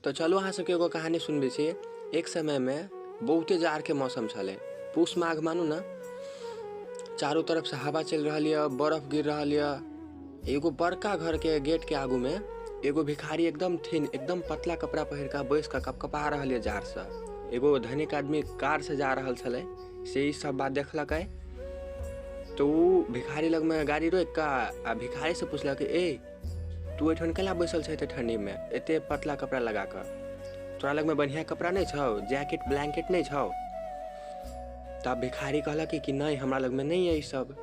तो चलो अहाँ सबके एगो कहानी सुनबे छी। एक समय में बहुते जाड़ के मौसम छले, पूस माघ मानू ना, चारों तरफ से हवा चल रहा है, बर्फ गिर रहा है। एगो बड़का घर के गेट के आगू में एगो भिखारी एकदम थिन, एकदम पतला कपड़ा पहिर का बैस का कपकपा रहा है जाड़ से। एगो धनिक आदमी कार से जा रहा छले, से ई सब बात देखलक। तो भिखारी लग में गाड़ी रोक का आ भिखारी से पूछलक, ए तू एठन केला बैसल छै ठंडी में एते पतला कपड़ा लगा कर, तोरा लग में बढ़िया कपड़ा नहीं छौ, जैकेट ब्लैंकेट नहीं छौ? तब भिखारी कहलक कि नहीं, हमरा लग में नहीं है ई सब।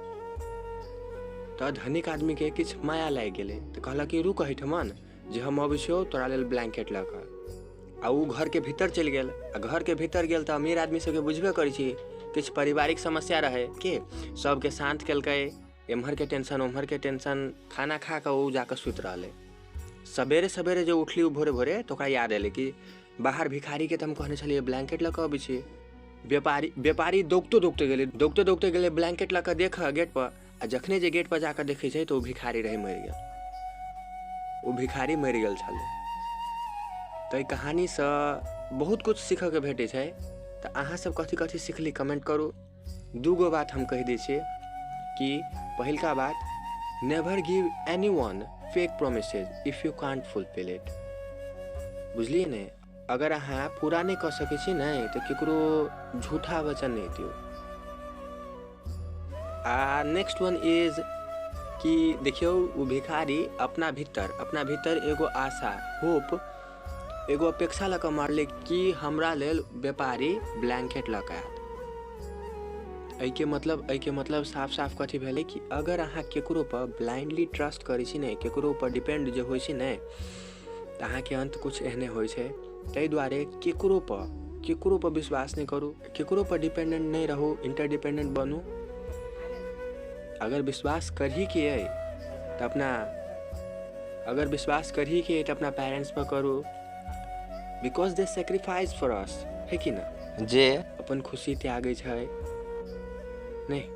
तो धनिक आदमी के किछ माया लाग गेले, तो कहलक कि रुक एठमन जे हम अबै छियौ तोरा लेल ब्लैंकेट ल कर। आ उ घर के भीतर चल गेल। आ घर के भीतर गेल तो अमीर आदमी सबके बुझबे करै छी, किछ पारिवारिक समस्या रहे के सबके शांत केलकै, एम्हर के टेंशन ओम्हर के टेंशन, खाना खा के उ जाकर सुत रहले। सवेरे सवेरे जो उठली भोरे भोरे तो ओकरा याद एले कि बाहर भिखारी के हम कहने छलिए ब्लैंकेट लऽ कऽ अबै छी। व्यापारी दौड़ते गेले ब्लैंकेट लऽ कऽ देख गेट पर। आ जखने जे गेट पर जाकर देखे छै तो भिखारी रहे मरि गेल। वो भिखारी मरि गेल छले। तो कहानी से बहुत कुछ सीखऽ के भेटे छै। तो अहाँ सब कथी कथी सीखली कमेंट करू। दूगो बात हम कह दै छियै कि पहिलका बात, never give anyone fake promises if you can't fulfil it. बुझलिए ने, अगर अहाँ पूरा नहीं कर सके छी नहीं तो केकरो झूठा वचन नहीं दियो। नेक्स्ट वन इज कि देखियो वो भिखारी अपना भीतर एगो आशा, होप, एगो अपेक्षा लगा मारले कि हमरा लेल व्यापारी ब्लैंकेट लगा आयत। एहि के मतलब साफ साफ कथी भेलै कि अगर अहाँ केकरो पर ब्लाइंडली ट्रस्ट करै छी नहीं, केकरो पर डिपेंड जे होइ छी नहीं, तो अहाँ के अंत कुछ एहने होइ छै। ताहि दुआरे केकरो पर विश्वास नहीं करू, केकरो पर डिपेंडेंट नहीं रहू, इंटरडिपेंडेंट बनू। अगर विश्वास करही के है तो अपना पेरेंट्स पर करू, because they sacrifice for us, है कि ना, जे अपन खुशी त्यागे छै नहीं।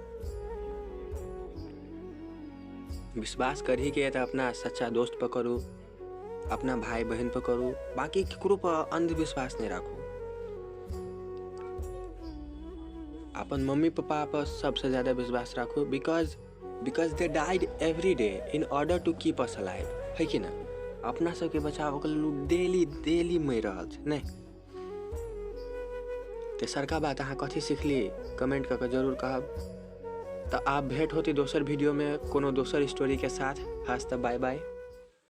विश्वास करही के तो अपना सच्चा दोस्त पर करू, अपना भाई बहन पर करू, बाकी केकरो पर अंधविश्वास नहीं राखू। अपन मम्मी पापा पर सबसे ज्यादा विश्वास राखू, because they died every day in order to keep us alive, है कि ना। अपना सबके बचाव के लिए डेली मरि रहल छै नहीं। तेसरका बात अहाँ कथी सीखली कमेंट करके जरूर कहब। तो आप भेंट होती दोसर वीडियो में कोनो दोसर स्टोरी के साथ। आज तक बाय बाय।